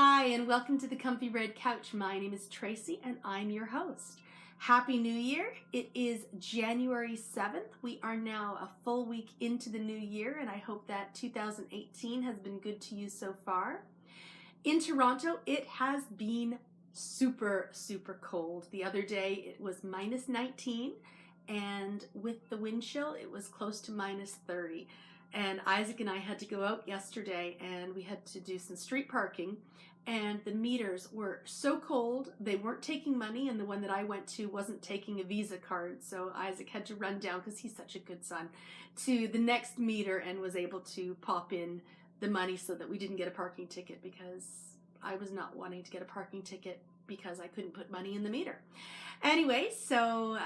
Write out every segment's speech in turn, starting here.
Hi, and welcome to the Comfy Red Couch. My name is Tracy, and I'm your host. Happy New Year. It is January 7th. We are now a full week into the new year, and I hope that 2018 has been good to you so far. In Toronto, it has been super cold. The other day, it was minus 19, and with the wind chill, it was close to minus 30. And Isaac and I had to go out yesterday and we had to do some street parking, and the meters were so cold. They weren't taking money, and the one that I went to wasn't taking a Visa card. So Isaac had to run down, because he's such a good son, to the next meter and was able to pop in the money so that we didn't get a parking ticket, because I was not wanting to get a parking ticket because I couldn't put money in the meter. Anyway, so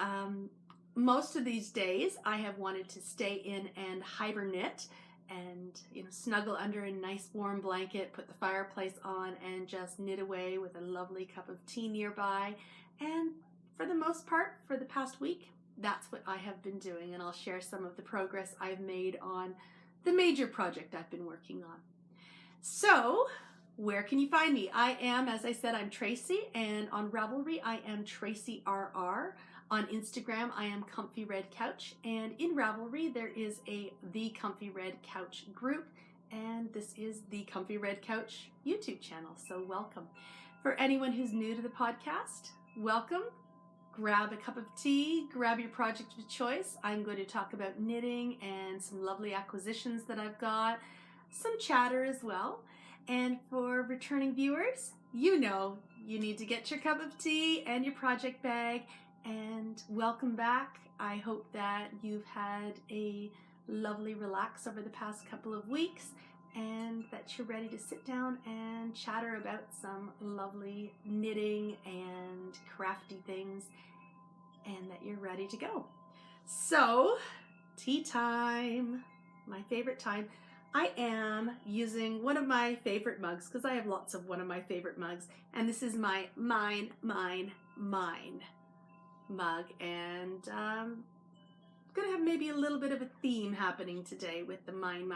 most of these days I have wanted to stay in and hibernate and snuggle under a nice warm blanket, put the fireplace on, and just knit away with a lovely cup of tea nearby. And for the most part, for the past week, that's what I have been doing, and I'll share some of the progress I've made on the major project I've been working on. So where can you find me? I am, as I said, I'm Tracy, and on Ravelry I am Tracy RR. On Instagram, I am Comfy Red Couch, and in Ravelry there is a The Comfy Red Couch group, and this is the Comfy Red Couch YouTube channel, so welcome. For anyone who's new to the podcast, welcome. Grab a cup of tea, grab your project of choice. I'm going to talk about knitting and some lovely acquisitions that I've got, some chatter as well. And for returning viewers, you know you need to get your cup of tea and your project bag. And welcome back. I hope that you've had a lovely relax over the past couple of weeks, and that you're ready to sit down and chatter about some lovely knitting and crafty things, and that you're ready to go. So, tea time, my favorite time. I am using one of my favorite mugs, because I have lots of one of my favorite mugs, and this is my mine mug, and gonna have maybe a little bit of a theme happening today with the mine.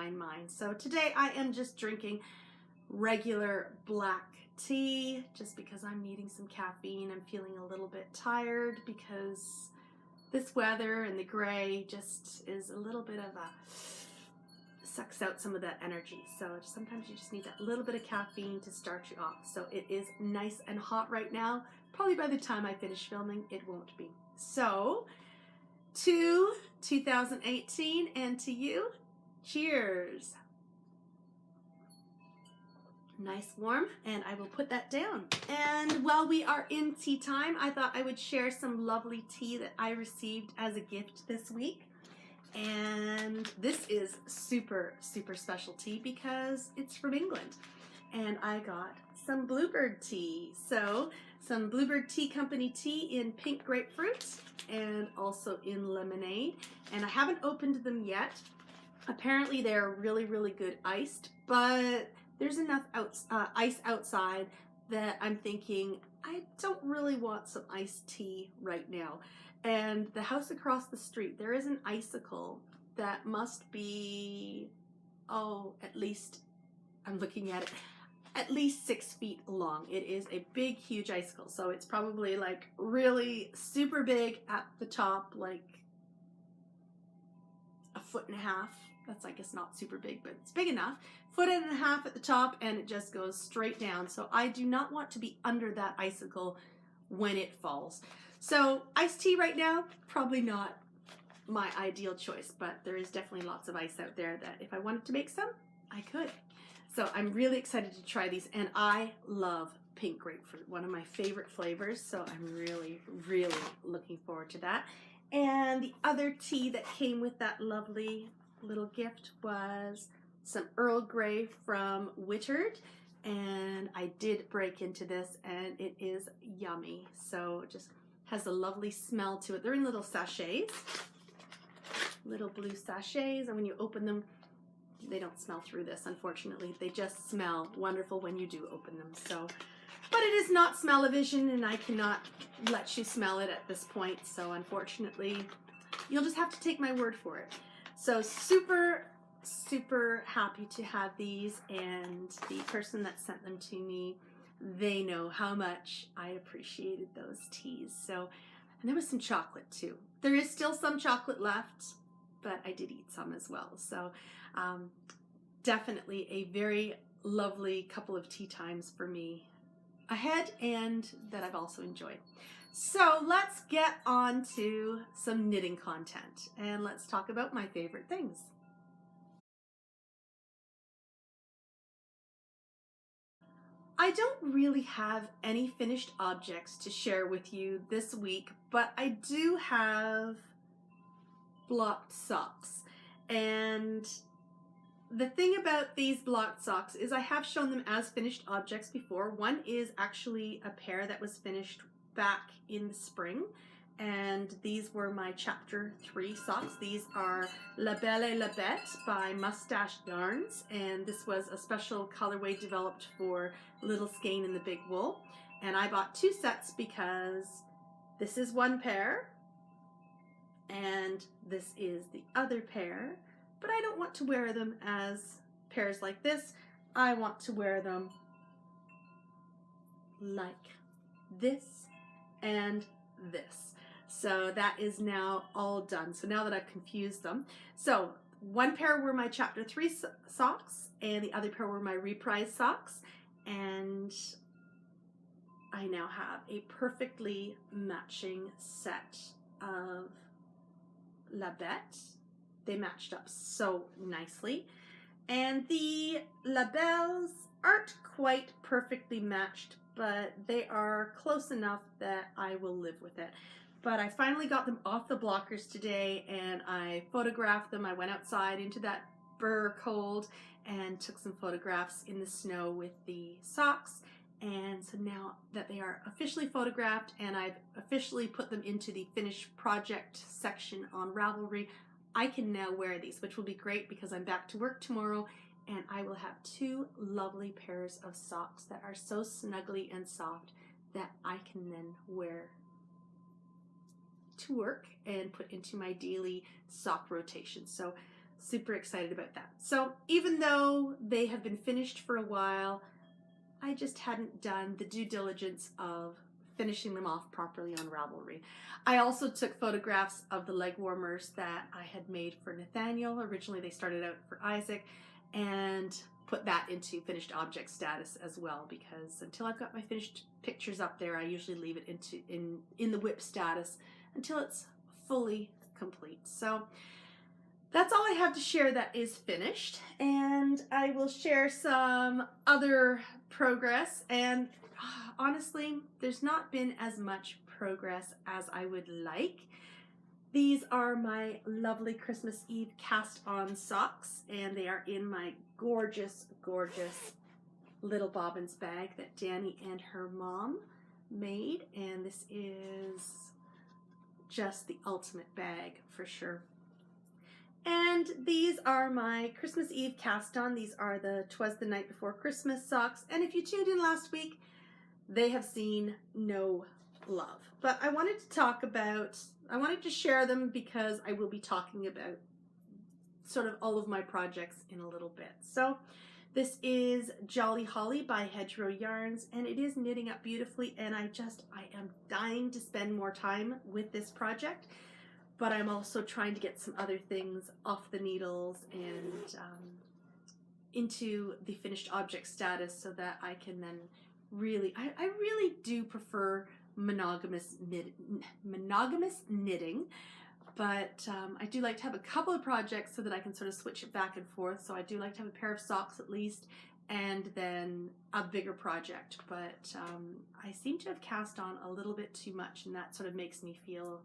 So today I am just drinking regular black tea, just because I'm needing some caffeine. I'm feeling a little bit tired because this weather and the gray just is a little bit of a sucks out some of that energy. So sometimes you just need that little bit of caffeine to start you off. So it is nice and hot right now. Probably by the time I finish filming, it won't be. So, to 2018, and to you, cheers. Nice warm, and I will put that down. And while we are in tea time, I thought I would share some lovely tea that I received as a gift this week. And this is super special tea because it's from England. And I got some Bluebird tea. So some Bluebird Tea Company tea in pink grapefruit and also in lemonade. And I haven't opened them yet. Apparently they're really good iced, but there's enough ice outside that I'm thinking I don't really want some iced tea right now. And the house across the street, there is an icicle that must be, at least, I'm looking at it, at least 6 feet long. It is a big, huge icicle. So it's probably like really super big at the top, like 1.5 feet. That's, I guess, not super big, but it's big enough. 1.5 feet at the top, and it just goes straight down. So I do not want to be under that icicle when it falls. So iced tea right now, probably not my ideal choice, but there is definitely lots of ice out there that if I wanted to make some, I could. So I'm really excited to try these, and I love pink grapefruit, one of my favorite flavors, so I'm really looking forward to that. And the other tea that came with that lovely little gift was some Earl Grey from Wittard, and I did break into this, and it is yummy. So it just has a lovely smell to it. They're in little sachets, little blue sachets, and when you open them, they don't smell through this, unfortunately. They just smell wonderful when you do open them. So, but it is not smell-o-vision, and I cannot let you smell it at this point. So unfortunately, you'll just have to take my word for it. So super super happy to have these, and the person that sent them to me, they know how much I appreciated those teas. So, and there was some chocolate too. There is still some chocolate left, but I did eat some as well. So definitely a very lovely couple of tea times for me ahead, and that I've also enjoyed. So let's get on to some knitting content, and let's talk about my favorite things. I don't really have any finished objects to share with you this week, but I do have blocked socks. And the thing about these blocked socks is I have shown them as finished objects before. One is actually a pair that was finished back in the spring, and these were my chapter 3 socks. These are La Belle et la Bête by Mustache Yarns, and this was a special colorway developed for Little Skein and the Big Wool. And I bought 2 sets because this is one pair and this is the other pair, but I don't want to wear them as pairs like this. I want to wear them like this and this. So that is now all done. So now that I've confused them. So one pair were my chapter 3 socks and the other pair were my reprise socks. And I now have a perfectly matching set of La Bête. They matched up so nicely. And the La Belles aren't quite perfectly matched, but they are close enough that I will live with it. But I finally got them off the blockers today, and I photographed them. I went outside into that burr cold and took some photographs in the snow with the socks. And so now that they are officially photographed and I've officially put them into the finished project section on Ravelry, I can now wear these, which will be great because I'm back to work tomorrow and I will have 2 lovely pairs of socks that are so snuggly and soft that I can then wear to work and put into my daily sock rotation. So super excited about that. So even though they have been finished for a while, I just hadn't done the due diligence of finishing them off properly on Ravelry. I also took photographs of the leg warmers that I had made for Nathaniel. Originally they started out for Isaac, and put that into finished object status as well, because until I've got my finished pictures up there, I usually leave it in the WIP status until it's fully complete. So that's all I have to share that is finished, and I will share some other progress. And honestly, there's not been as much progress as I would like. These are my lovely Christmas Eve cast on socks, and they are in my gorgeous, gorgeous little bobbins bag that Danny and her mom made, and this is just the ultimate bag for sure. And these are my Christmas Eve cast on. These are the 'Twas the Night Before Christmas socks, and if you tuned in last week, they have seen no love. But I wanted to share them because I will be talking about sort of all of my projects in a little bit. So this is Jolly Holly by Hedgerow Yarns, and it is knitting up beautifully, and I am dying to spend more time with this project, but I'm also trying to get some other things off the needles and into the finished object status so that I can then really, I really do prefer monogamous knitting, but I do like to have a couple of projects so that I can sort of switch it back and forth. So I do like to have a pair of socks at least, and then a bigger project. But I seem to have cast on a little bit too much, and that sort of makes me feel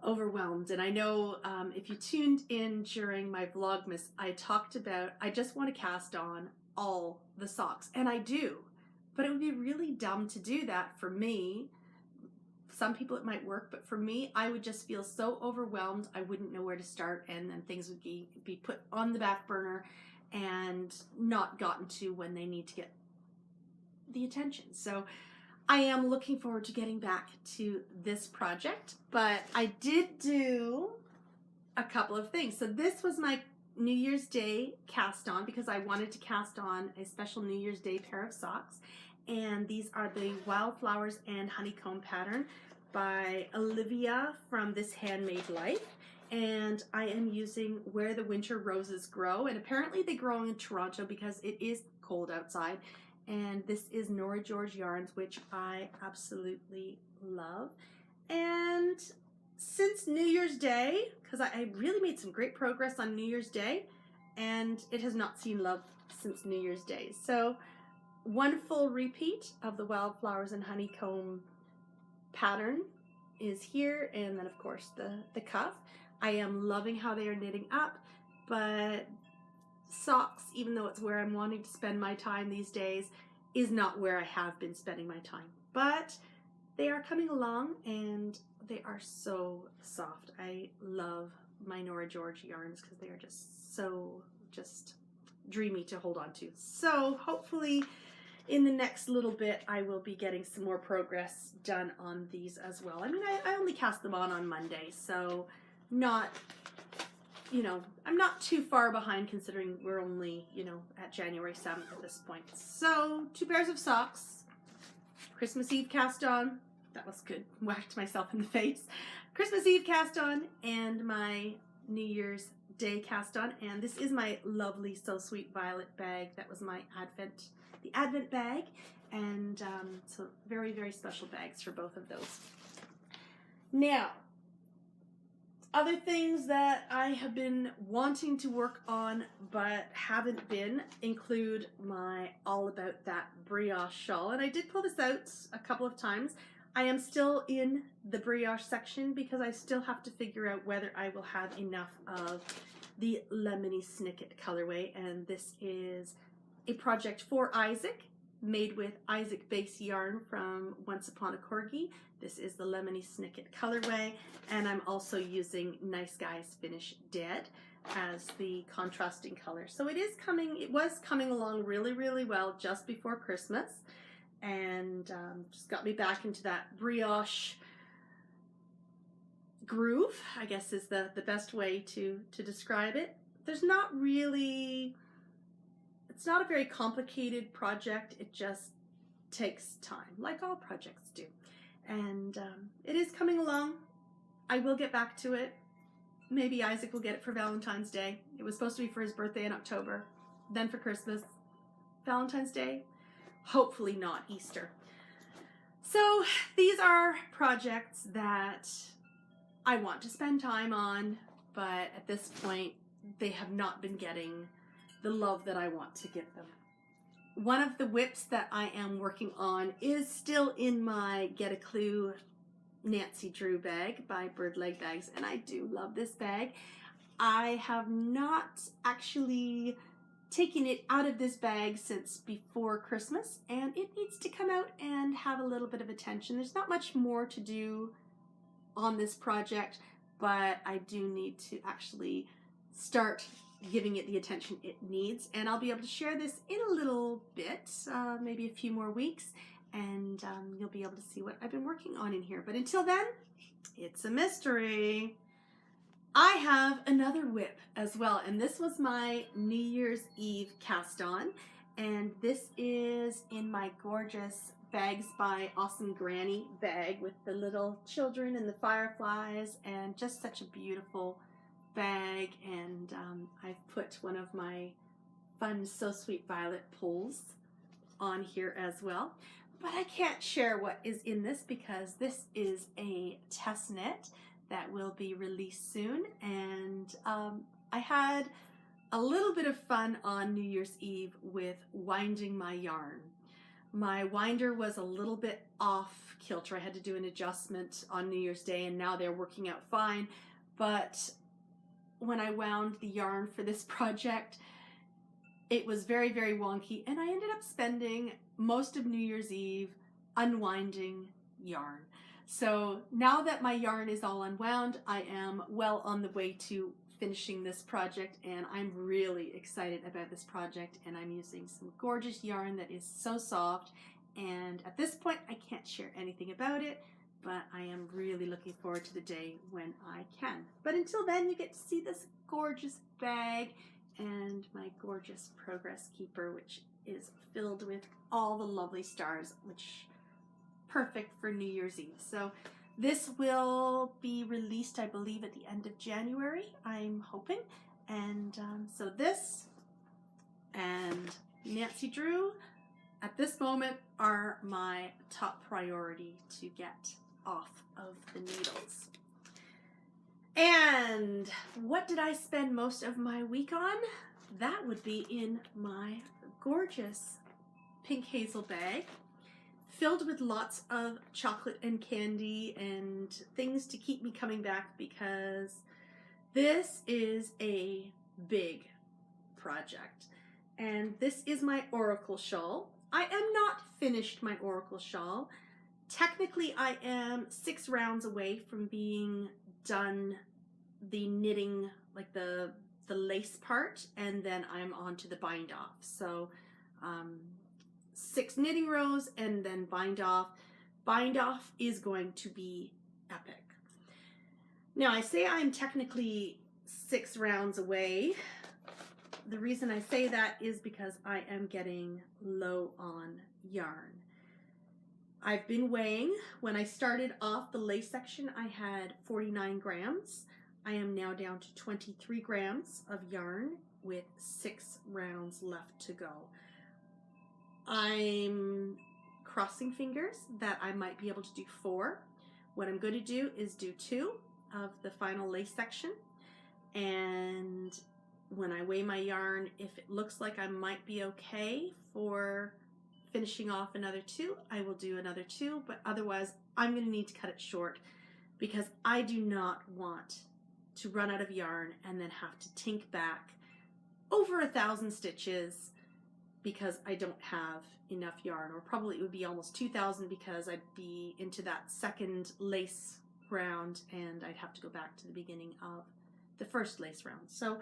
overwhelmed. And I know if you tuned in during my Vlogmas, I talked about I just want to cast on all the socks, and I do. But it would be really dumb to do that for me. Some people it might work, but for me, I would just feel so overwhelmed. I wouldn't know where to start, and then things would be put on the back burner and not gotten to when they need to get the attention. So I am looking forward to getting back to this project, but I did do a couple of things. So this was my New Year's Day cast on because I wanted to cast on a special New Year's Day pair of socks. And these are the Wildflowers and Honeycomb pattern by Olivia from This Handmade Life. And I am using Where the Winter Roses Grow. And apparently they grow in Toronto because it is cold outside. And this is Nora George yarns, which I absolutely love. And since New Year's Day, because I really made some great progress on New Year's Day, and it has not seen love since New Year's Day. So one full repeat of the Wildflowers and Honeycomb pattern is here, and then of course the cuff. I am loving how they are knitting up, but socks, even though it's where I'm wanting to spend my time these days, is not where I have been spending my time. But they are coming along and they are so soft. I love my Nora George yarns because they are just dreamy to hold on to. So hopefully in the next little bit I will be getting some more progress done on these as well. I mean, I only cast them on Monday, so not, you know, I'm not too far behind considering we're only, you know, at January 7th at this point. So 2 pairs of socks, Christmas Eve cast on. That was good. Whacked myself in the face. Christmas Eve cast on and my New Year's Day cast on. And this is my lovely So Sweet Violet bag. That was my the Advent bag. And so very, very special bags for both of those. Now, other things that I have been wanting to work on but haven't been include my All About That brioche shawl. And I did pull this out a couple of times. I am still in the brioche section because I still have to figure out whether I will have enough of the Lemony Snicket colorway. And this is a project for Isaac, made with Isaac base yarn from Once Upon a Corgi. This is the Lemony Snicket colorway, and I'm also using Nice Guys Finish Dead as the contrasting color. So it was coming along really, really well just before Christmas, and just got me back into that brioche groove, I guess is the best way to describe it. There's not really, it's not a very complicated project. It just takes time, like all projects do. And it is coming along. I will get back to it. Maybe Isaac will get it for Valentine's Day. It was supposed to be for his birthday in October, then for Christmas, Valentine's Day, hopefully not Easter. So these are projects that I want to spend time on, but at this point they have not been getting the love that I want to give them. One of the whips that I am working on is still in my Get a Clue Nancy Drew bag by Bird Leg Bags, and I do love this bag. I have not actually taken it out of this bag since before Christmas, and it needs to come out and have a little bit of attention. There's not much more to do on this project, but I do need to actually start giving it the attention it needs, and I'll be able to share this in a little bit, maybe a few more weeks, and you'll be able to see what I've been working on in here. But until then, it's a mystery. I have another whip as well, and this was my New Year's Eve cast on, and this is in my gorgeous Bags by Awesome Granny bag with the little children and the fireflies, and just such a beautiful bag. And I've put one of my fun So Sweet Violet pulls on here as well, but I can't share what is in this because this is a test knit that will be released soon. And I had a little bit of fun on New Year's Eve with winding my yarn. My winder was a little bit off kilter. I had to do an adjustment on New Year's Day, and now they're working out fine. But when I wound the yarn for this project, it was very, very wonky, and I ended up spending most of New Year's Eve unwinding yarn. So now that my yarn is all unwound, I am well on the way to finishing this project, and I'm really excited about this project, and I'm using some gorgeous yarn that is so soft. And at this point I can't share anything about it, but I am really looking forward to the day when I can. But until then, you get to see this gorgeous bag and my gorgeous progress keeper, which is filled with all the lovely stars, which perfect for New Year's Eve. So this will be released, I believe, at the end of January, I'm hoping. And so this and Nancy Drew at this moment are my top priority to get off of the needles. And what did I spend most of my week on? That would be in my gorgeous pink hazel bag, filled with lots of chocolate and candy and things to keep me coming back, because this is a big project. And this is my Oracle shawl. I am not finished my Oracle shawl. Technically, I am 6 rounds away from being done the knitting, like the lace part, and then I'm on to the bind off. So 6 knitting rows and then bind off. Bind off is going to be epic. Now, I say I'm technically 6 rounds away. The reason I say that is because I am getting low on yarn. I've been weighing. When I started off the lace section, I had 49 grams. I am now down to 23 grams of yarn with 6 rounds left to go. I'm crossing fingers that I might be able to do 4. What I'm going to do is do 2 of the final lace section, and when I weigh my yarn, if it looks like I might be okay for finishing off another 2, I will do another 2, but otherwise I'm going to need to cut it short, because I do not want to run out of yarn and then have to tink back over 1,000 stitches because I don't have enough yarn, or probably it would be almost 2,000 because I'd be into that second lace round and I'd have to go back to the beginning of the first lace round. So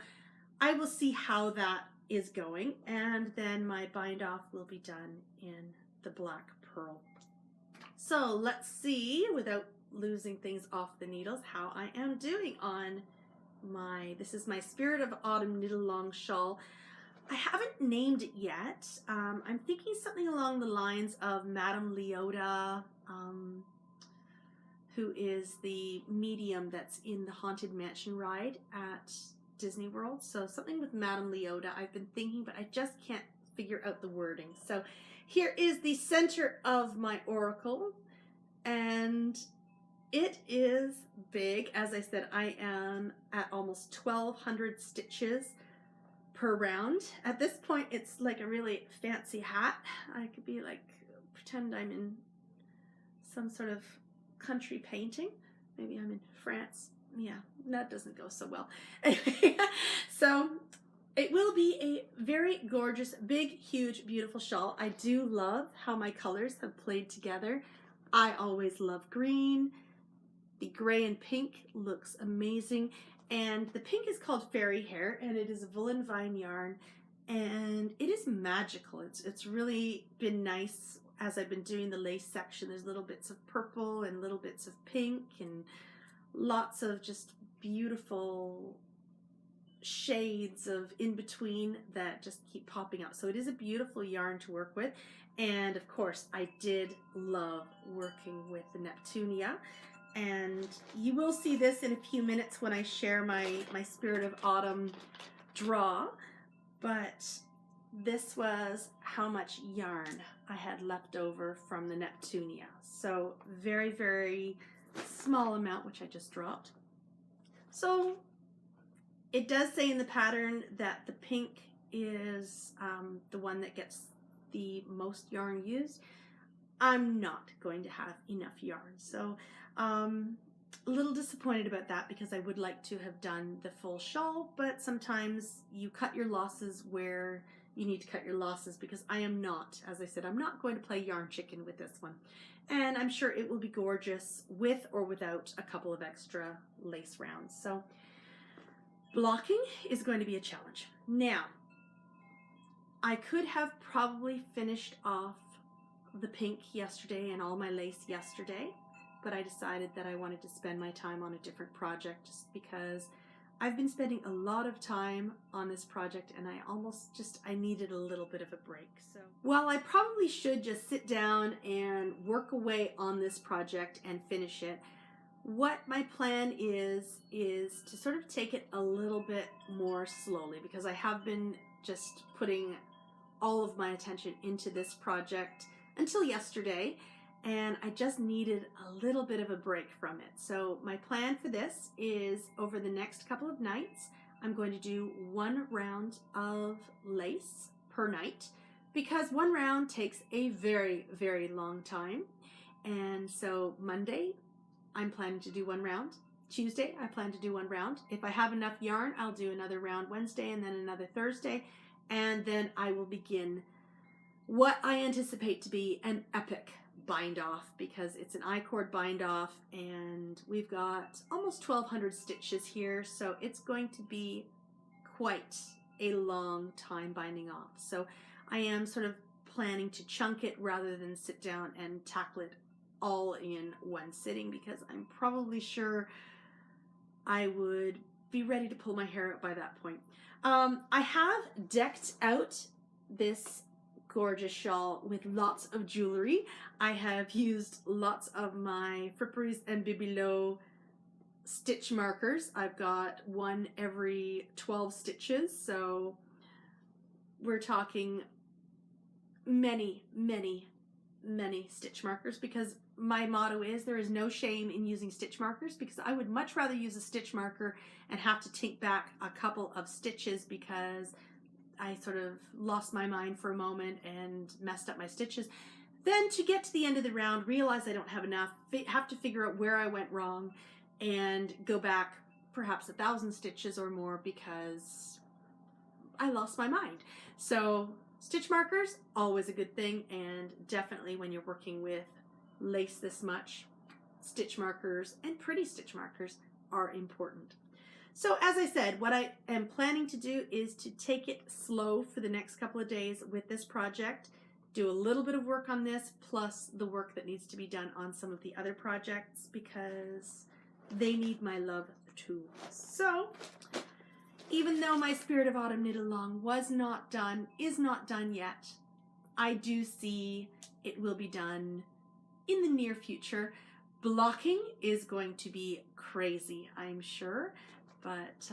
I will see how that is going, and then my bind off will be done in the black pearl. So let's see, without losing things off the needles, how I am doing on this is my Spirit of Autumn knit along shawl. I haven't named it yet. I'm thinking something along the lines of Madame Leota, who is the medium that's in the Haunted Mansion ride at Disney World. So something with Madame Leota I've been thinking, but I just can't figure out the wording. So here is the center of my Oracle, and it is big. As I said, I am at almost 1,200 stitches per round. At this point, it's like a really fancy hat. I could be like, pretend I'm in some sort of country painting. Maybe I'm in France. Yeah, that doesn't go so well. Anyway, so it will be a very gorgeous, big, huge, beautiful shawl. I do love how my colors have played together. I always love green. The gray and pink looks amazing. And the pink is called Fairy Hair, and it is Woolen Vine yarn, and it is magical. It's really been nice as I've been doing the lace section. There's little bits of purple and little bits of pink and lots of just beautiful shades of in between that just keep popping out. So it is a beautiful yarn to work with. And of course, I did love working with the Neptunia. And you will see this in a few minutes when I share my Spirit of Autumn draw. But this was how much yarn I had left over from the Neptunia. So very, very small amount, which I just dropped. So it does say in the pattern that the pink is the one that gets the most yarn used. I'm not going to have enough yarn. So a little disappointed about that, because I would like to have done the full shawl, but sometimes you cut your losses where you need to cut your losses, because I am not, as I said, I'm not going to play yarn chicken with this one. And I'm sure it will be gorgeous with or without a couple of extra lace rounds. So blocking is going to be a challenge. Now, I could have probably finished off the pink yesterday and all my lace yesterday, but I decided that I wanted to spend my time on a different project just because I've been spending a lot of time on this project and I needed a little bit of a break. So while I probably should just sit down and work away on this project and finish it, what my plan is to sort of take it a little bit more slowly, because I have been just putting all of my attention into this project until yesterday, and I just needed a little bit of a break from it. So my plan for this is, over the next couple of nights, I'm going to do 1 round of lace per night, because 1 round takes a very, very long time. And so Monday, I'm planning to do 1 round. Tuesday, I plan to do 1 round. If I have enough yarn, I'll do another round Wednesday and then another Thursday. And then I will begin what I anticipate to be an epic bind off, because it's an I-cord bind off and we've got almost 1,200 stitches here. So it's going to be quite a long time binding off. So I am sort of planning to chunk it rather than sit down and tackle it all in one sitting, because I'm probably sure I would be ready to pull my hair out by that point. I have decked out this gorgeous shawl with lots of jewelry. I have used lots of my Fripperies and Bibelot stitch markers. I've got 1 every 12 stitches, so we're talking many, many, many stitch markers, because my motto is there is no shame in using stitch markers, because I would much rather use a stitch marker and have to take back a couple of stitches because I sort of lost my mind for a moment and messed up my stitches, then to get to the end of the round, realize I don't have enough, have to figure out where I went wrong and go back perhaps 1,000 stitches or more because I lost my mind. So stitch markers, always a good thing, and definitely when you're working with lace this much, stitch markers and pretty stitch markers are important. So as I said, what I am planning to do is to take it slow for the next couple of days with this project, do a little bit of work on this, plus the work that needs to be done on some of the other projects, because they need my love too. So even though my Spirit of Autumn Knit Along is not done yet, I do see it will be done in the near future. Blocking is going to be crazy, I'm sure, but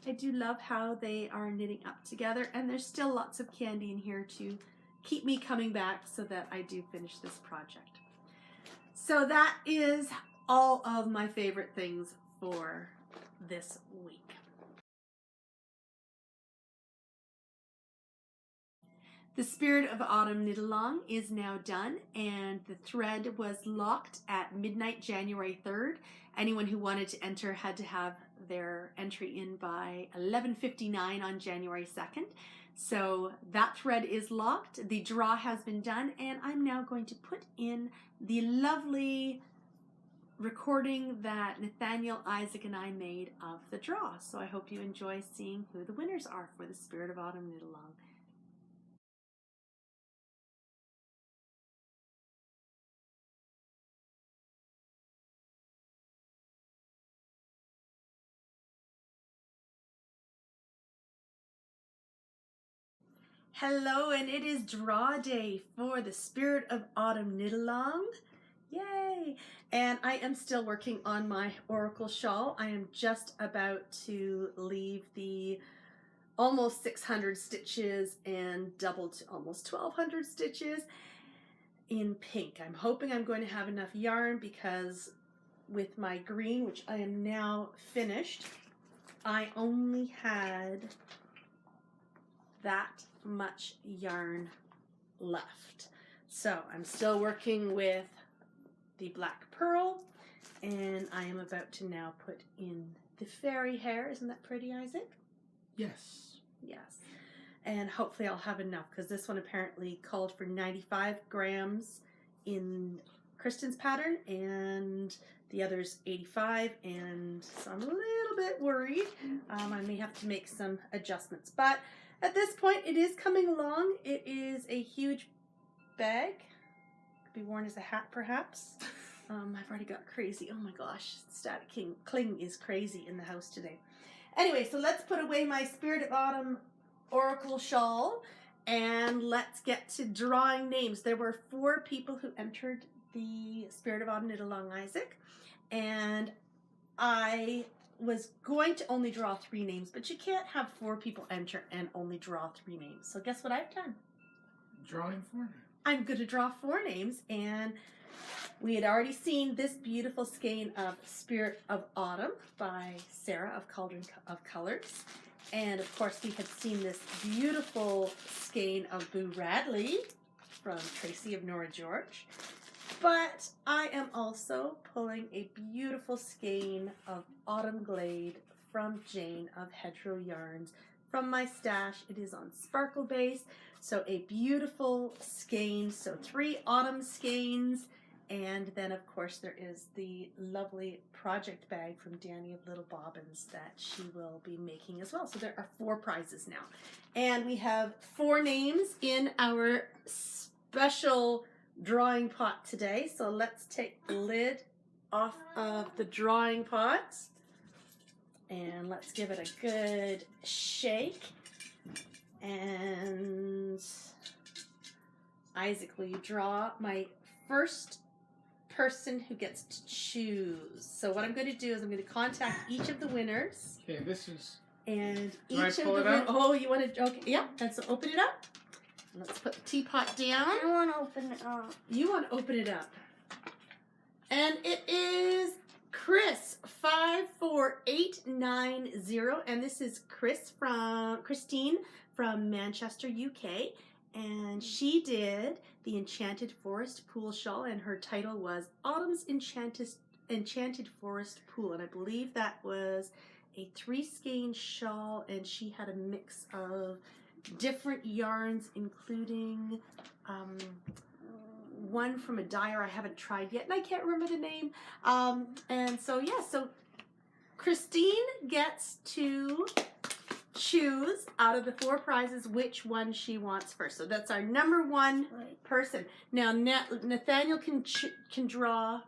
I do love how they are knitting up together, and there's still lots of candy in here to keep me coming back so that I do finish this project. So that is all of my favorite things for this week. The Spirit of Autumn Knit Along is now done, and the thread was locked at midnight January 3rd. Anyone who wanted to enter had to have their entry in by 11:59 on January 2nd. So that thread is locked. The draw has been done, and I'm now going to put in the lovely recording that Nathaniel, Isaac, and I made of the draw. So I hope you enjoy seeing who the winners are for the Spirit of Autumn Knit Along. Hello, and it is draw day for the Spirit of Autumn Knit Along. Yay! And I am still working on my Oracle shawl. I am just about to leave the almost 600 stitches and double to almost 1,200 stitches in pink. I'm hoping I'm going to have enough yarn, because with my green, which I am now finished, I only had that much yarn left. So I'm still working with the black pearl, and I am about to now put in the fairy hair. Isn't that pretty, Isaac? Yes. Yes. And hopefully I'll have enough, because this one apparently called for 95 grams in Kristen's pattern and the other's 85, and so I'm a little bit worried. I may have to make some adjustments, but at this point it is coming along. It is a huge bag. Could be worn as a hat perhaps. I've already got crazy. Oh my gosh, Static Cling is crazy in the house today. Anyway, so let's put away my Spirit of Autumn Oracle shawl and let's get to drawing names. There were 4 people who entered the Spirit of Autumn Knit Along Isaac, and I was going to only draw 3 names, but you can't have 4 people enter and only draw 3 names. So guess what I've done? Drawing 4 names. I'm going to draw 4 names, and we had already seen this beautiful skein of Spirit of Autumn by Sarah of Cauldron of Colors. And of course we had seen this beautiful skein of Boo Radley from Tracy of Nora George. But I am also pulling a beautiful skein of Autumn Glade from Jane of Hedgerow Yarns from my stash. It is on sparkle base, so a beautiful skein. So 3 autumn skeins, and then of course there is the lovely project bag from Danny of Little Bobbins that she will be making as well. So there are 4 prizes now, and we have 4 names in our special drawing pot today. So let's take the lid off of the drawing pot and let's give it a good shake. And Isaac, will you draw my first person who gets to choose? So what I'm going to do is I'm going to contact each of the winners. Okay, this is... And Do each I of pull the it out? Oh, you want to? Okay, yeah. And so open it up. Let's put the teapot down. I want to open it up. You want to open it up. And it is Chris 54890, and this is Christine from Manchester, UK, and she did the Enchanted Forest Pool shawl, and her title was Autumn's Enchanted Forest Pool, and I believe that was a 3-skein shawl, and she had a mix of different yarns, including one from a dyer I haven't tried yet, and I can't remember the name. And so, yeah, so Christine gets to choose out of the 4 prizes which one she wants first. So that's our number 1 person. Now, Nathaniel can draw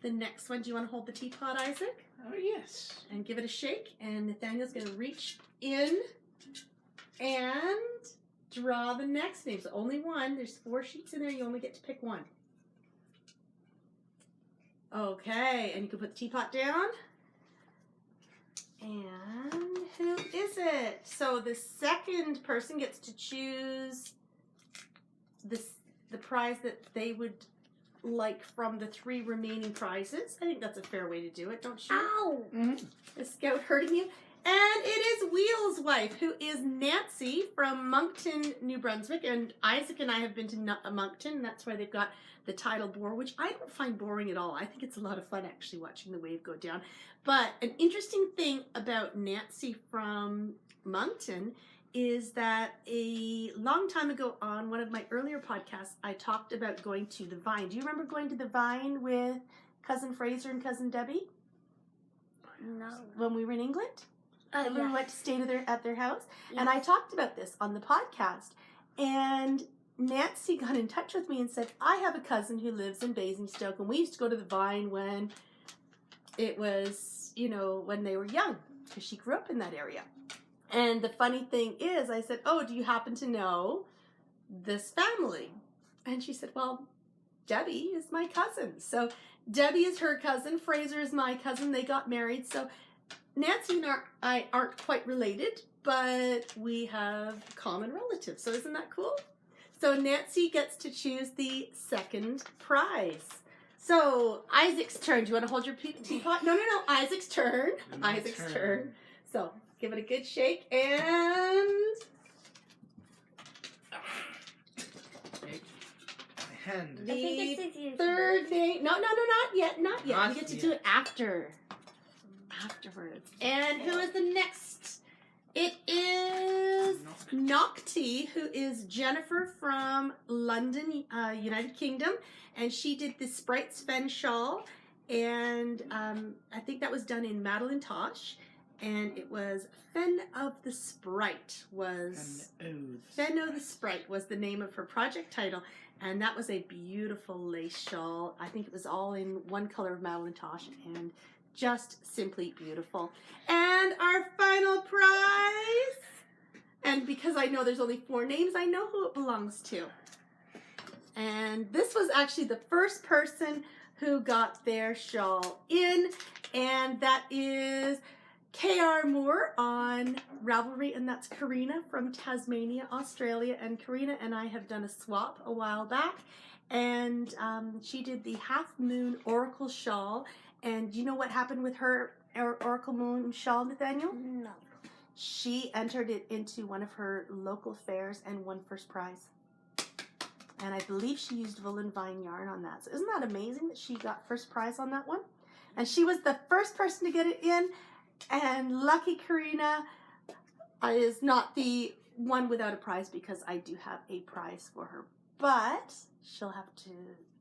the next one. Do you want to hold the teapot, Isaac? Oh, yes. And give it a shake. And Nathaniel's going to reach in and draw the next name. So only one. There's 4 sheets in there. You only get to pick one. Okay, and you can put the teapot down. And who is it? So the second person gets to choose the prize that they would like from the 3 remaining prizes. I think that's a fair way to do it, don't you? Ow! The scout hurting you. And it is Wheel's wife, who is Nancy from Moncton, New Brunswick. And Isaac and I have been to Moncton. That's why they've got the tidal bore, which I don't find boring at all. I think it's a lot of fun actually watching the wave go down. But an interesting thing about Nancy from Moncton is that a long time ago on one of my earlier podcasts, I talked about going to the Vine. Do you remember going to the Vine with Cousin Fraser and Cousin Debbie? No. When we were in England? We Yeah. went to stay at their house, Yeah. and I talked about this on the podcast, and Nancy got in touch with me and said, I have a cousin who lives in Basingstoke, and we used to go to the Vine when it was, when they were young, because she grew up in that area. And the funny thing is, I said, oh, do you happen to know this family? And she said, well, Debbie is my cousin. So Debbie is her cousin, Fraser is my cousin, they got married, so Nancy and I aren't quite related, but we have common relatives. So isn't that cool? So Nancy gets to choose the second prize. So Isaac's turn. Do you want to hold your teapot? No. Isaac's turn. Isaac's turn. So give it a good shake and... Shake my hand. I think it's The third name. No, not yet. Not yet. Not You get to yet. do it afterwards. And who is the next? It is Nocti, who is Jennifer from London, United Kingdom, and she did the Sprite Sven shawl, and I think that was done in Madeline Tosh. and it was Fen of the Sprite was Fen of the Sprite was the name of her project title, and that was a beautiful lace shawl. I think it was all in one color of Malintosh, and just simply beautiful. And our final prize, and because I know there's only 4 names, I know who it belongs to. And this was actually the first person who got their shawl in, and that is K.R. Moore on Ravelry, and that's Karina from Tasmania, Australia. And Karina and I have done a swap a while back, and she did the Half Moon Oracle Shawl. And do you know what happened with her Oracle Moon shawl, Nathaniel? No. She entered it into one of her local fairs and won first prize. And I believe she used Woolen Vine yarn on that. So isn't that amazing that she got first prize on that one? And she was the first person to get it in. And lucky Karina is not the one without a prize, because I do have a prize for her. But she'll have to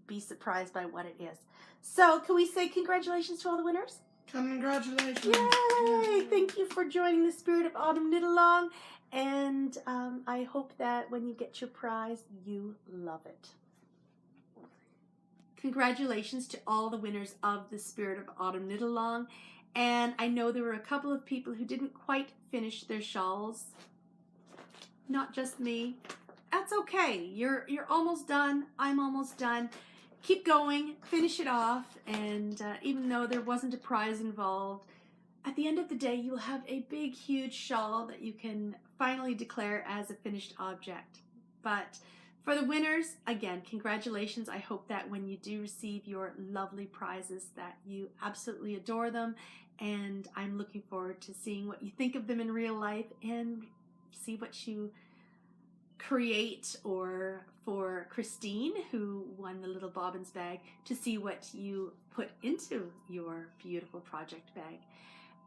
be surprised by what it is. So can we say congratulations to all the winners? Congratulations. Yay! Thank you for joining the Spirit of Autumn Knit Along. And I hope that when you get your prize, you love it. Congratulations to all the winners of the Spirit of Autumn Knit Along. And I know there were a couple of people who didn't quite finish their shawls. Not just me. That's okay. You're almost done. I'm almost done. Keep going. Finish it off. And even though there wasn't a prize involved, at the end of the day, you will have a big, huge shawl that you can finally declare as a finished object. But for the winners, again, congratulations. I hope that when you do receive your lovely prizes that you absolutely adore them. And I'm looking forward to seeing what you think of them in real life and see what you create, or for Christine, who won the Little Bobbins bag, to see what you put into your beautiful project bag.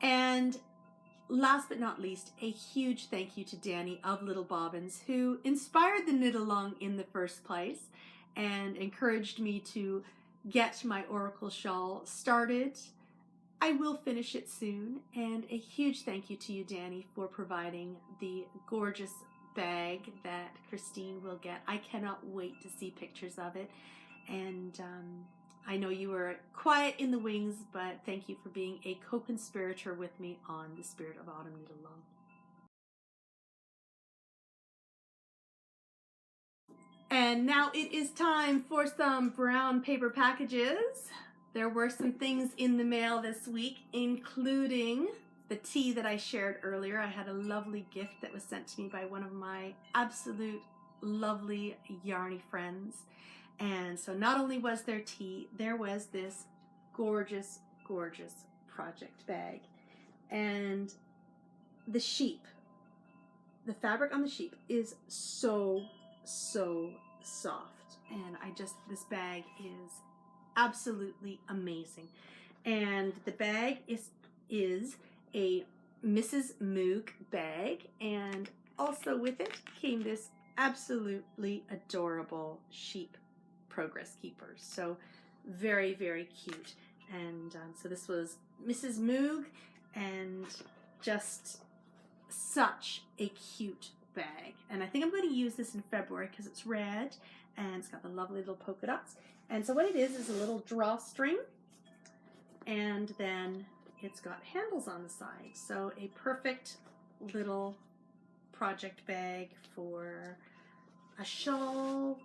And last but not least, a huge thank you to Danny of Little Bobbins, who inspired the knit along in the first place and encouraged me to get my Oracle shawl started. I will finish it soon, and a huge thank you to you, Danny, for providing the gorgeous bag that Christine will get. I cannot wait to see pictures of it, and I know you were quiet in the wings, but thank you for being a co-conspirator with me on the Spirit of Autumn Knit Along. And now it is time for some brown paper packages. There were some things in the mail this week, including the tea that I shared earlier. I had a lovely gift that was sent to me by one of my absolute lovely yarny friends. And so not only was there tea, there was this gorgeous, gorgeous project bag. And the sheep, the fabric on the sheep is so, so soft. And this bag is absolutely amazing. And the bag is a Mrs. Moog bag, and also with it came this absolutely adorable sheep progress keepers. So very, very cute. And so this was Mrs. Moog, and just such a cute bag. And I think I'm going to use this in February because it's red and it's got the lovely little polka dots. And so what it is a little drawstring, and then it's got handles on the side. So a perfect little project bag for a shawl,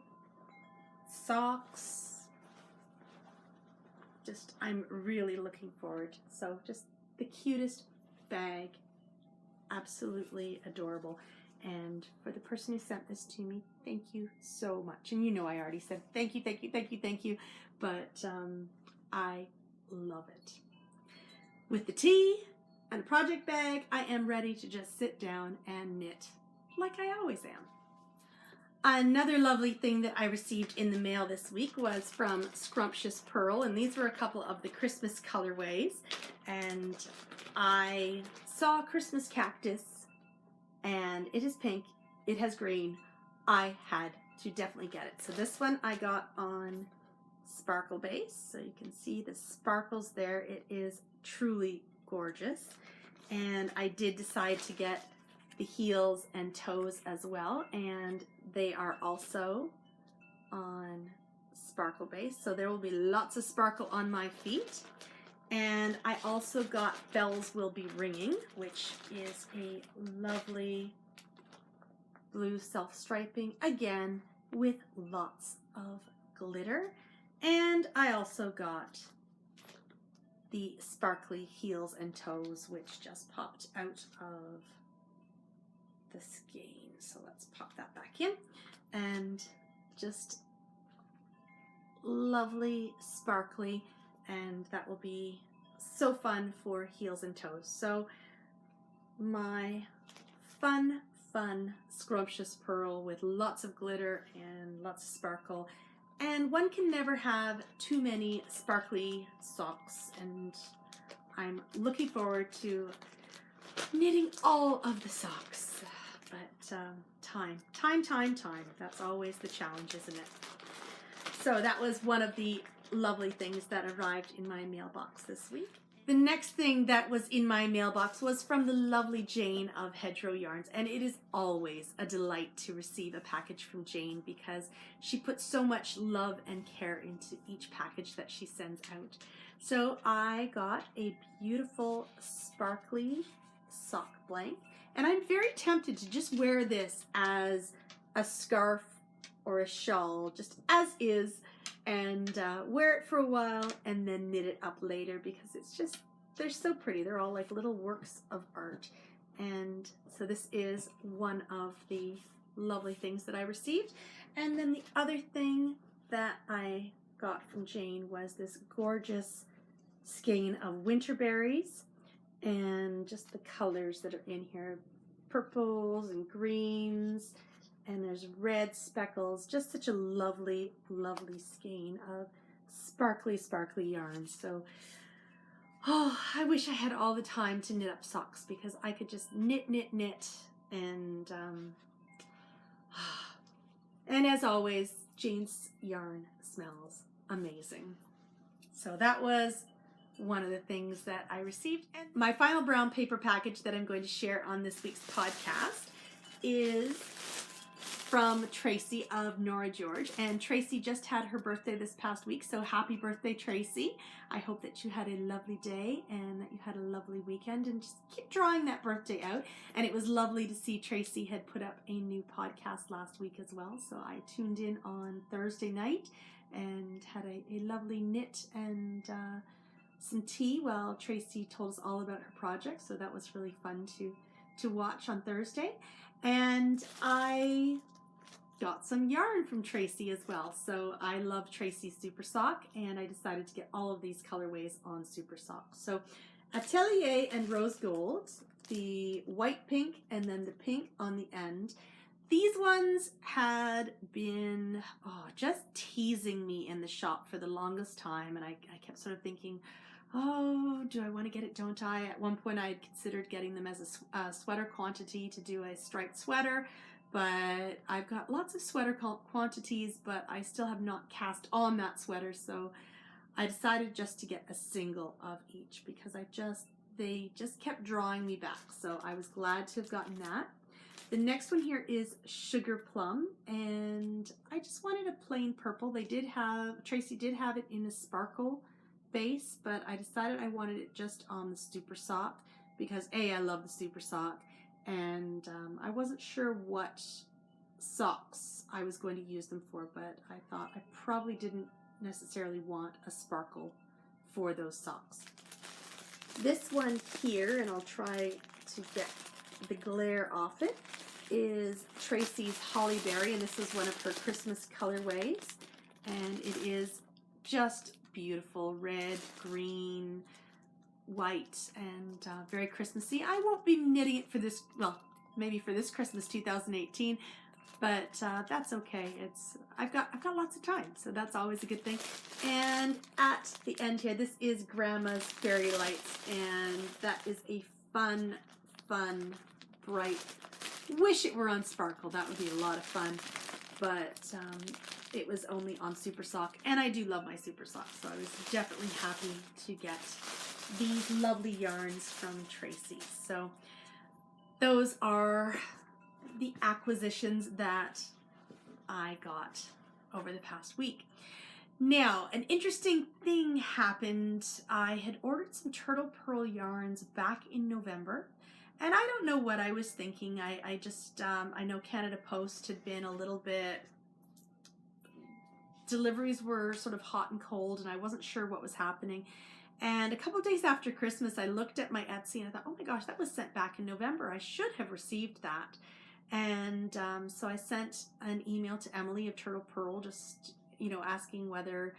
socks. I'm really looking forward. So just the cutest bag, absolutely adorable. And for the person who sent this to me, thank you so much. And you know I already said thank you, thank you, thank you, thank you, but I love it. With the tea and a project bag, I am ready to just sit down and knit like I always am. Another lovely thing that I received in the mail this week was from Scrumptious Purl, and these were a couple of the Christmas colorways. And I saw Christmas cactus, and it is pink, it has green. I had to definitely get it. So this one I got on sparkle base, so you can see the sparkles there. It is truly gorgeous. And I did decide to get the heels and toes as well, and they are also on sparkle base, so there will be lots of sparkle on my feet. And I also got Bells Will Be Ringing, which is a lovely blue self-striping, again with lots of glitter. And I also got the sparkly heels and toes, which just popped out of the skein. So let's pop that back in. And just lovely, sparkly, and that will be so fun for heels and toes. So my fun scrumptious pearl with lots of glitter and lots of sparkle. And one can never have too many sparkly socks, and I'm looking forward to knitting all of the socks. But time. That's always the challenge, isn't it? So that was one of the lovely things that arrived in my mailbox this week. The next thing that was in my mailbox was from the lovely Jane of Hedgerow Yarns, and it is always a delight to receive a package from Jane because she puts so much love and care into each package that she sends out. So I got a beautiful sparkly sock blank, and I'm very tempted to just wear this as a scarf or a shawl, just as is, and wear it for a while and then knit it up later because it's just, they're so pretty. They're all like little works of art. And so this is one of the lovely things that I received. And then the other thing that I got from Jane was this gorgeous skein of winter berries, and just the colors that are in here, purples and greens, and there's red speckles, just such a lovely skein of sparkly yarns. So, oh, I wish I had all the time to knit up socks because I could just knit, and and as always, Jane's yarn smells amazing. So that was one of the things that I received. And my final brown paper package that I'm going to share on this week's podcast is from Tracy of Nora George. And Tracy just had her birthday this past week, so happy birthday, Tracy. I hope that you had a lovely day and that you had a lovely weekend, and just keep drawing that birthday out. And it was lovely to see Tracy had put up a new podcast last week as well, so I tuned in on Thursday night and had a lovely knit and some tea while Tracy told us all about her project, so that was really fun to watch on Thursday. And I got some yarn from Tracy as well, so I love Tracy's Super Sock, and I decided to get all of these colorways on Super Sock. So Atelier and Rose Gold, the white pink and then the pink on the end. These ones had been just teasing me in the shop for the longest time, and I kept sort of thinking, oh, do I want to get it, don't I? At one point I had considered getting them as a sweater quantity to do a striped sweater, but I've got lots of sweater quantities, but I still have not cast on that sweater, so I decided just to get a single of each because they just kept drawing me back, so I was glad to have gotten that. The next one here is Sugar Plum, and I just wanted a plain purple. Tracy did have it in a sparkle base, but I decided I wanted it just on the Super Sock because I love the Super Sock, and I wasn't sure what socks I was going to use them for, but I thought I probably didn't necessarily want a sparkle for those socks. This one here, and I'll try to get the glare off it, is Tracy's Holly Berry, and this is one of her Christmas colorways, and it is just beautiful, red, green, white, and very Christmassy. I won't be knitting it for this, well, maybe for this Christmas 2018, but that's okay. I've got lots of time, so that's always a good thing. And at the end here, this is Grandma's Fairy Lights, and that is a fun, bright, wish it were on sparkle. That would be a lot of fun, but it was only on Super Sock, and I do love my Super Sock, so I was definitely happy to get these lovely yarns from Tracy. So those are the acquisitions that I got over the past week. Now, an interesting thing happened. I had ordered some turtle pearl yarns back in November, and I don't know what I was thinking. I just, I know Canada Post had been a little bit, deliveries were sort of hot and cold, and I wasn't sure what was happening. And a couple of days after Christmas, I looked at my Etsy and I thought, oh my gosh, that was sent back in November. I should have received that. And so I sent an email to Emily of Turtle Pearl, just, you know, asking whether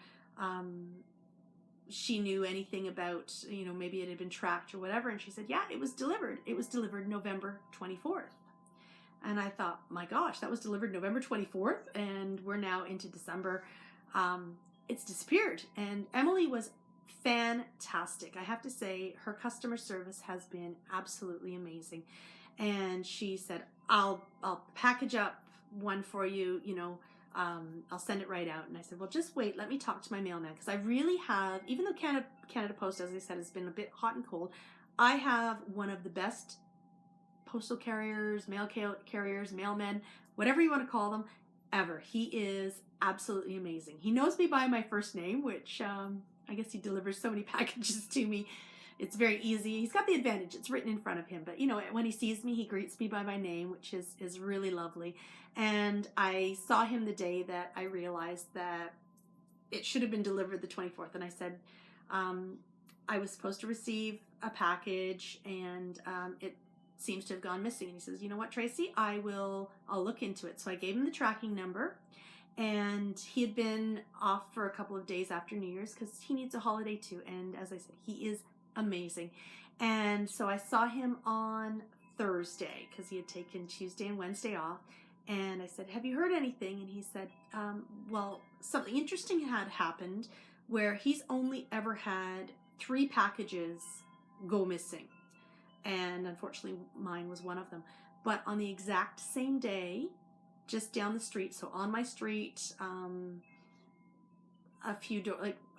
she knew anything about, you know, maybe it had been tracked or whatever. And she said, yeah, it was delivered. It was delivered November 24th. And I thought, my gosh, that was delivered November 24th, and we're now into December. It's disappeared. And Emily was fantastic. I have to say, her customer service has been absolutely amazing. And she said, I'll package up one for you, you know, I'll send it right out. And I said, well, just wait, let me talk to my mailman, because I really have, even though Canada Post, as I said, has been a bit hot and cold, I have one of the best postal carriers, mail carriers, mailmen, whatever you want to call them, ever. He is absolutely amazing. He knows me by my first name, which I guess he delivers so many packages to me. It's very easy. He's got the advantage. It's written in front of him. But, you know, when he sees me, he greets me by my name, which is really lovely. And I saw him the day that I realized that it should have been delivered the 24th. And I said, I was supposed to receive a package, and it seems to have gone missing. And he says, you know what, Tracy, I'll look into it. So I gave him the tracking number, and he had been off for a couple of days after New Year's because he needs a holiday too. And as I said, he is amazing. And so I saw him on Thursday because he had taken Tuesday and Wednesday off. And I said, have you heard anything? And he said, well, something interesting had happened where he's only ever had 3 packages go missing. And unfortunately, mine was one of them. But on the exact same day, just down the street, so on my street, a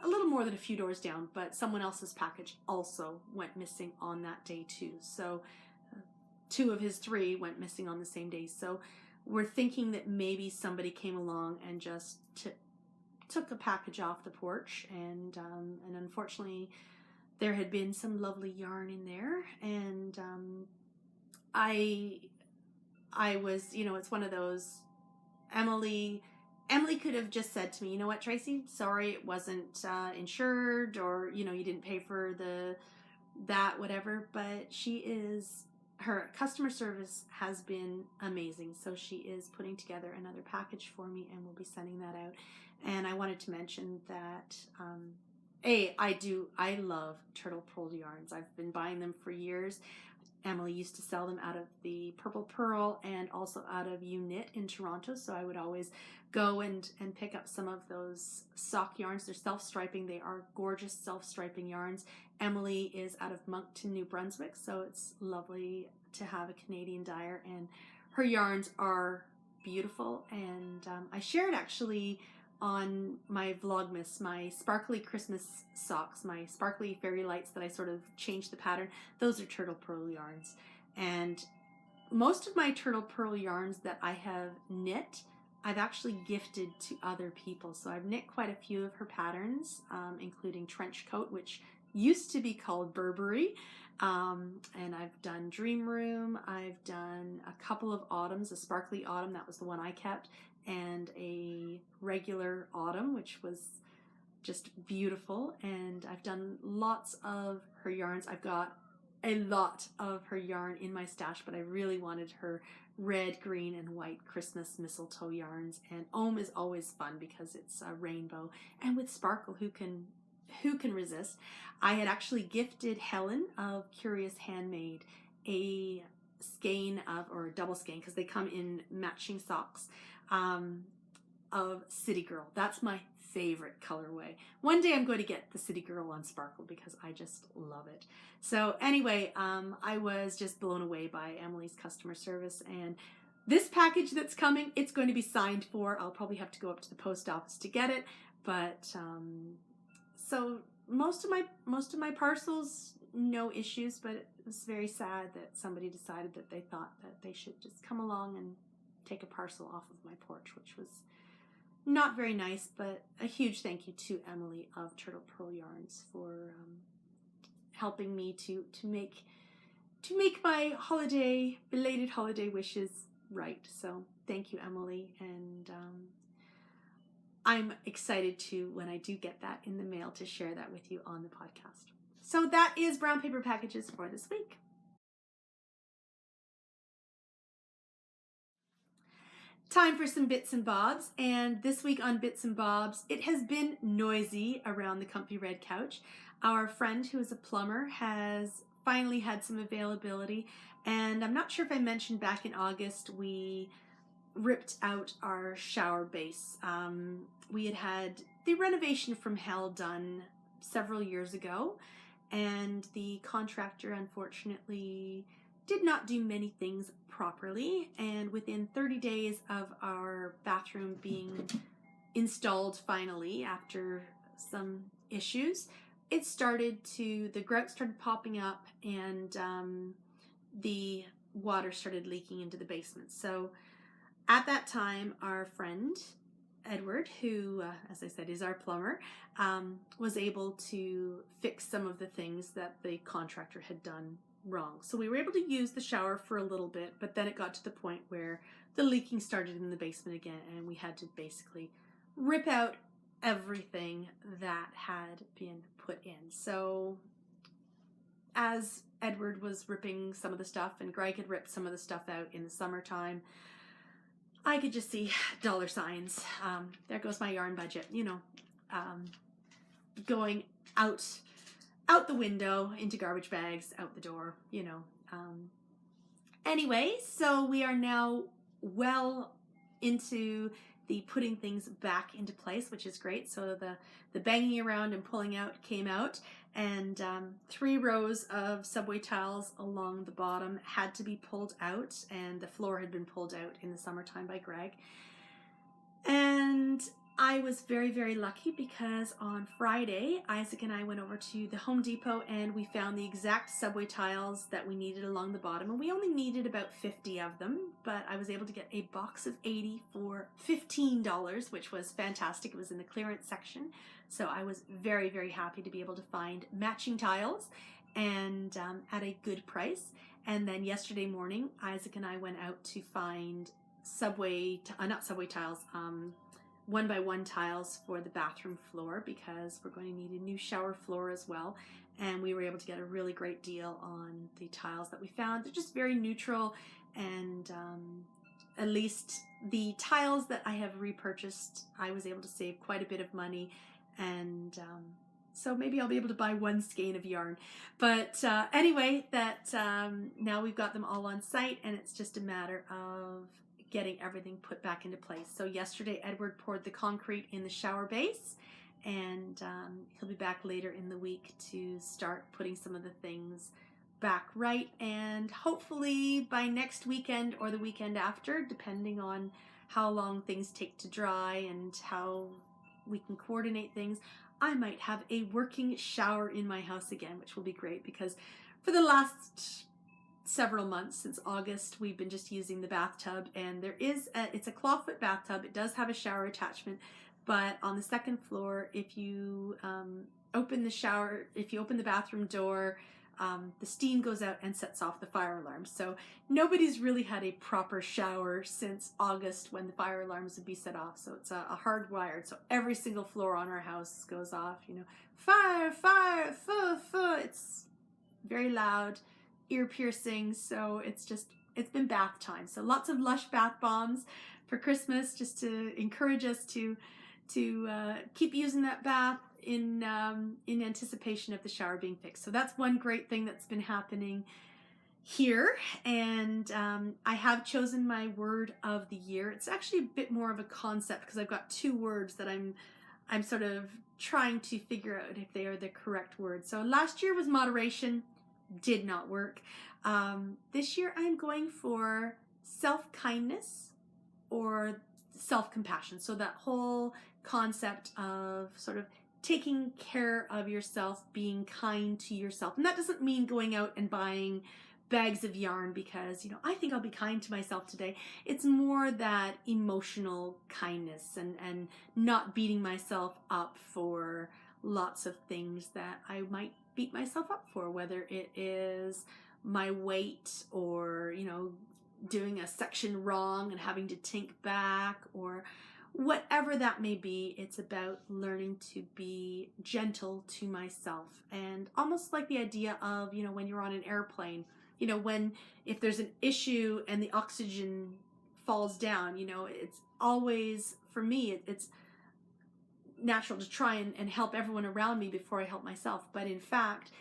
little more than a few doors down, but someone else's package also went missing on that day too. So 2 of his 3 went missing on the same day. So we're thinking that maybe somebody came along and just took a package off the porch, and unfortunately, there had been some lovely yarn in there, and I was, you know, it's one of those, Emily could have just said to me, you know what, Tracy, sorry, it wasn't insured, or, you know, you didn't pay for that, whatever, but her customer service has been amazing, so she is putting together another package for me, and we'll be sending that out. And I wanted to mention that, I love turtle pearl yarns. I've been buying them for years. Emily used to sell them out of the Purple Pearl and also out of Unit in Toronto, so I would always go and pick up some of those sock yarns. They're self-striping. They are gorgeous self-striping yarns. Emily is out of Moncton, New Brunswick, so it's lovely to have a Canadian dyer, and her yarns are beautiful. And I shared actually on my Vlogmas my sparkly Christmas socks, my sparkly fairy lights that I sort of changed the pattern. Those are turtle pearl yarns. And most of my turtle pearl yarns that I have knit, I've actually gifted to other people. So I've knit quite a few of her patterns, including Trench Coat, which used to be called Burberry. And I've done Dream Room. I've done a couple of autumns, a sparkly autumn, that was the one I kept, and a regular autumn, which was just beautiful. And I've done lots of her yarns. I've got a lot of her yarn in my stash, but I really wanted her red, green, and white Christmas mistletoe yarns. And Ohm is always fun because it's a rainbow, and with sparkle, who can resist? I had actually gifted Helen of Curious Handmade a skein or a double skein, because they come in matching socks, of City Girl. That's my favorite colorway. One day I'm going to get the City Girl on sparkle because I just love it. So anyway, I was just blown away by Emily's customer service, and this package that's coming, it's going to be signed for. I'll probably have to go up to the post office to get it, but so most of my parcels, no issues, but it was very sad that somebody decided that they thought that they should just come along and take a parcel off of my porch, which was not very nice. But a huge thank you to Emily of Turtle Pearl Yarns for helping me to make my belated holiday wishes right. So thank you, Emily, and I'm excited to, when I do get that in the mail, to share that with you on the podcast. So that is brown paper packages for this week. Time for some bits and bobs, and this week on Bits and Bobs, it has been noisy around the Comfy Red couch. Our friend who is a plumber has finally had some availability, and I'm not sure if I mentioned back in August we ripped out our shower base. We had the renovation from hell done several years ago, and the contractor unfortunately did not do many things properly, and within 30 days of our bathroom being installed finally after some issues, the grout started popping up, and the water started leaking into the basement. So at that time, our friend Edward, who, as I said, is our plumber, was able to fix some of the things that the contractor had done wrong. So we were able to use the shower for a little bit, but then it got to the point where the leaking started in the basement again, and we had to basically rip out everything that had been put in. So as Edward was ripping some of the stuff, and Greg had ripped some of the stuff out in the summertime, I could just see dollar signs. There goes my yarn budget, going out the window, into garbage bags, out the door, Anyway, so we are now well into the putting things back into place, which is great. So the banging around and pulling out came out, and 3 rows of subway tiles along the bottom had to be pulled out, and the floor had been pulled out in the summertime by Greg. And I was very, very lucky because on Friday, Isaac and I went over to the Home Depot and we found the exact subway tiles that we needed along the bottom. And we only needed about 50 of them, but I was able to get a box of 80 for $15, which was fantastic. It was in the clearance section. So I was very, very happy to be able to find matching tiles and at a good price. And then yesterday morning, Isaac and I went out to find not subway tiles, 1x1 tiles for the bathroom floor, because we're going to need a new shower floor as well. And we were able to get a really great deal on the tiles that we found. They're just very neutral, and at least the tiles that I have repurchased, I was able to save quite a bit of money, and so maybe I'll be able to buy 1 skein of yarn. But anyway, now we've got them all on site, and it's just a matter of getting everything put back into place. So yesterday, Edward poured the concrete in the shower base, and he'll be back later in the week to start putting some of the things back right. And hopefully by next weekend or the weekend after, depending on how long things take to dry and how we can coordinate things, I might have a working shower in my house again, which will be great, because for the last several months, since August, we've been just using the bathtub, and it's a clawfoot bathtub. It does have a shower attachment, but on the second floor, if you open the bathroom door, the steam goes out and sets off the fire alarm. So nobody's really had a proper shower since August, when the fire alarms would be set off. So it's a hardwired. So every single floor on our house goes off, fire, fire, fu, fu. It's very loud, ear piercing. So it's been bath time. So lots of Lush bath bombs for Christmas, just to encourage us to keep using that bath in anticipation of the shower being fixed. So that's one great thing that's been happening here. And I have chosen my word of the year. It's actually a bit more of a concept, because I've got 2 words that I'm sort of trying to figure out if they are the correct words. So last year was moderation, did not work. This year I'm going for self-kindness or self-compassion. So that whole concept of sort of taking care of yourself, being kind to yourself. And that doesn't mean going out and buying bags of yarn because, I think I'll be kind to myself today. It's more that emotional kindness and not beating myself up for lots of things that I might beat myself up for, whether it is my weight or, doing a section wrong and having to tink back or whatever that may be. It's about learning to be gentle to myself, and almost like the idea of, when you're on an airplane, if there's an issue and the oxygen falls down, it's always, for me, it's natural to try and help everyone around me before I help myself. But in fact,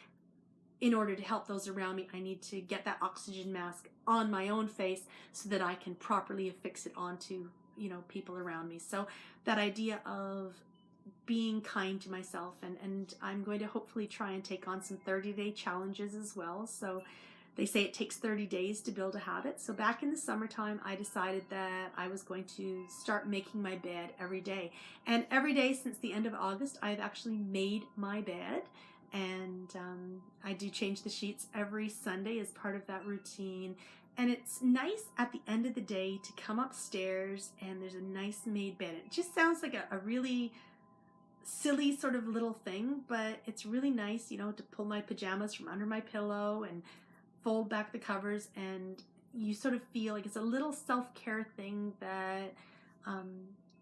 in order to help those around me, I need to get that oxygen mask on my own face so that I can properly affix it onto, people around me. So that idea of being kind to myself, and I'm going to hopefully try and take on some 30-day challenges as well. So they say it takes 30 days to build a habit. So back in the summertime, I decided that I was going to start making my bed every day. And every day since the end of August, I've actually made my bed. And I do change the sheets every Sunday as part of that routine. And it's nice at the end of the day to come upstairs and there's a nice made bed. It just sounds like a really silly sort of little thing, but it's really nice, to pull my pajamas from under my pillow and fold back the covers, and you sort of feel like it's a little self-care thing that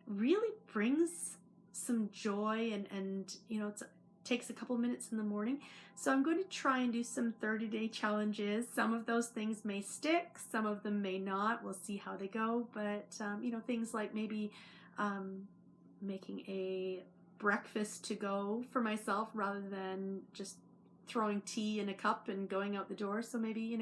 really brings some joy, and it takes a couple minutes in the morning. So I'm going to try and do some 30-day challenges. Some of those things may stick, some of them may not. We'll see how they go, but things like maybe making a breakfast to go for myself rather than just throwing tea in a cup and going out the door. So maybe,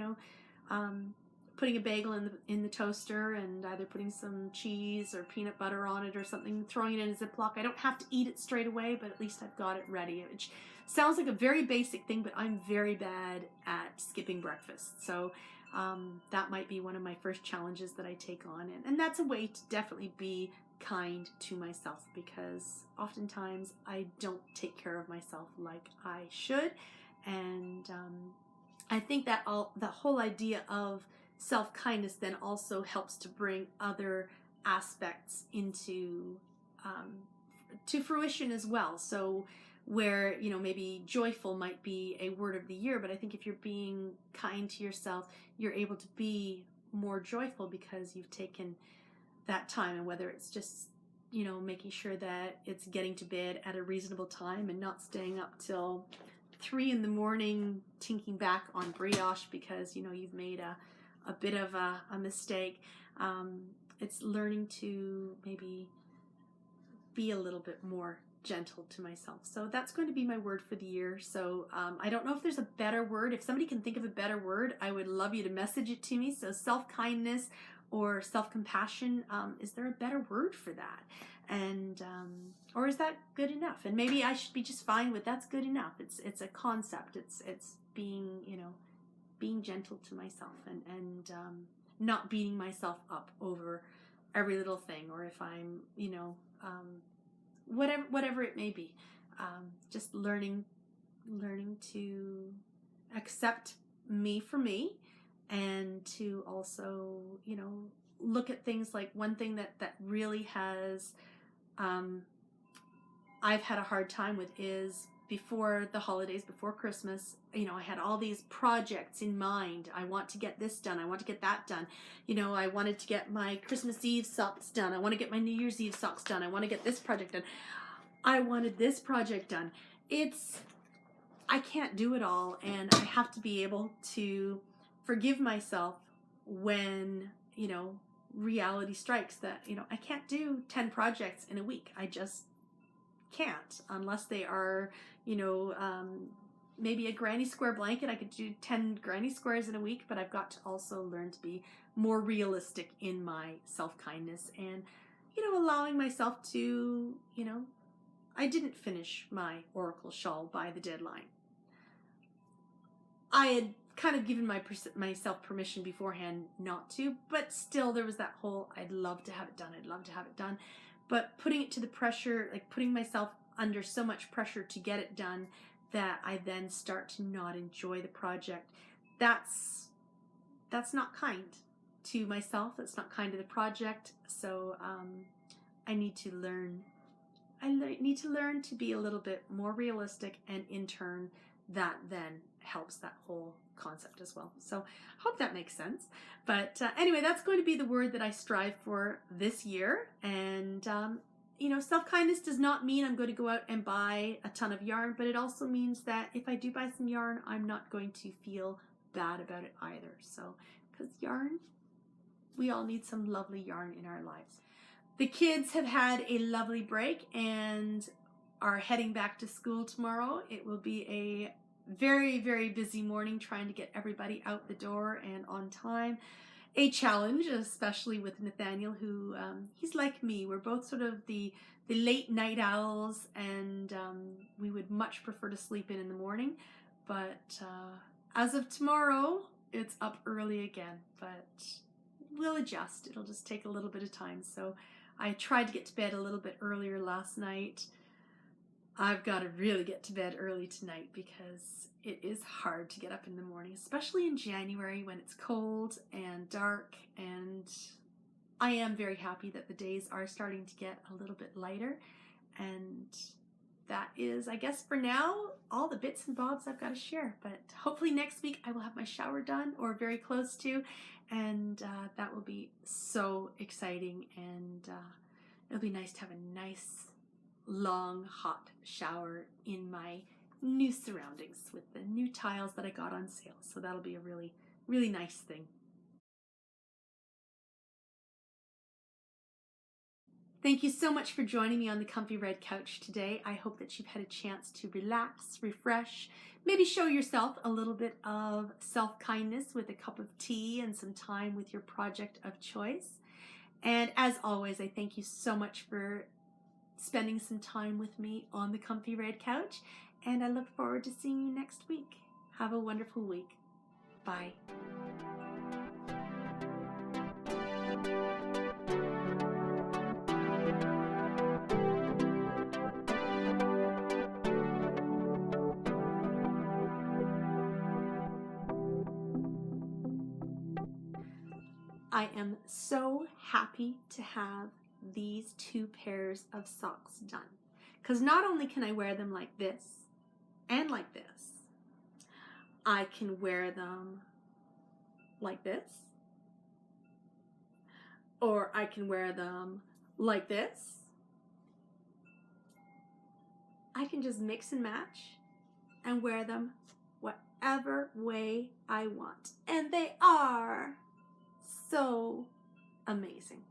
putting a bagel in the toaster and either putting some cheese or peanut butter on it or something, throwing it in a Ziploc. I don't have to eat it straight away, but at least I've got it ready. Which sounds like a very basic thing, but I'm very bad at skipping breakfast. So that might be one of my first challenges that I take on. And that's a way to definitely be kind to myself, because oftentimes I don't take care of myself like I should. And I think that the whole idea of self-kindness then also helps to bring other aspects into to fruition as well. So where, maybe joyful might be a word of the year, but I think if you're being kind to yourself, you're able to be more joyful because you've taken that time. And whether it's just, making sure that it's getting to bed at a reasonable time and not staying up till 3 a.m. tinking back on brioche because, you've made a bit of a mistake. It's learning to maybe be a little bit more gentle to myself. So that's going to be my word for the year. So I don't know if there's a better word. If somebody can think of a better word, I would love you to message it to me. So self-kindness or self-compassion, is there a better word for that? And or is that good enough? And maybe I should be just fine with that's good enough. It's a concept. It's being, being gentle to myself and not beating myself up over every little thing, or if I'm, whatever it may be. Just learning to accept me for me, and to also, look at things like one thing that really has, I've had a hard time with is before the holidays, before Christmas, I had all these projects in mind. I want to get this done. I want to get that done. I wanted to get my Christmas Eve socks done. I want to get my New Year's Eve socks done. I want to get this project done. I wanted this project done. I can't do it all, and I have to be able to forgive myself when, reality strikes that, I can't do 10 projects in a week. I just can't, unless they are, maybe a granny square blanket. I could do 10 granny squares in a week, but I've got to also learn to be more realistic in my self-kindness and, allowing myself to, I didn't finish my Oracle shawl by the deadline. I had kind of given myself permission beforehand not to, but still there was that whole, I'd love to have it done. I'd love to have it done. But putting it to the pressure, like putting myself under so much pressure to get it done that I then start to not enjoy the project. That's not kind to myself. That's not kind to the project. So I need to learn. need to learn to be a little bit more realistic, and in turn, that then helps that whole concept as well. So I hope that makes sense. But anyway, that's going to be the word that I strive for this year. And self-kindness does not mean I'm going to go out and buy a ton of yarn, but it also means that if I do buy some yarn, I'm not going to feel bad about it either. So, because yarn, we all need some lovely yarn in our lives. The kids have had a lovely break and are heading back to school tomorrow. It will be a very, very busy morning trying to get everybody out the door and on time. A challenge, especially with Nathaniel, who he's like me. We're both sort of the late night owls, and we would much prefer to sleep in the morning. But as of tomorrow, it's up early again. But we'll adjust. It'll just take a little bit of time. So I tried to get to bed a little bit earlier last night. I've got to really get to bed early tonight because it is hard to get up in the morning, especially in January when it's cold and dark. And I am very happy that the days are starting to get a little bit lighter. And that is, I guess for now, all the bits and bobs I've got to share. But hopefully next week I will have my shower done, or very close to. And that will be so exciting. And it'll be nice to have a nice, long, hot shower in my new surroundings with the new tiles that I got on sale. So that'll be a really, really nice thing. Thank you so much for joining me on the comfy red couch today. I hope that you've had a chance to relax, refresh, maybe show yourself a little bit of self-kindness with a cup of tea and some time with your project of choice. And as always, I thank you so much for spending some time with me on the comfy red couch, and I look forward to seeing you next week. Have a wonderful week. Bye. I am so happy to have these 2 pairs of socks done, because not only can I wear them like this and like this, I can wear them like this, or I can wear them like this. I can just mix and match and wear them whatever way I want, and they are so amazing.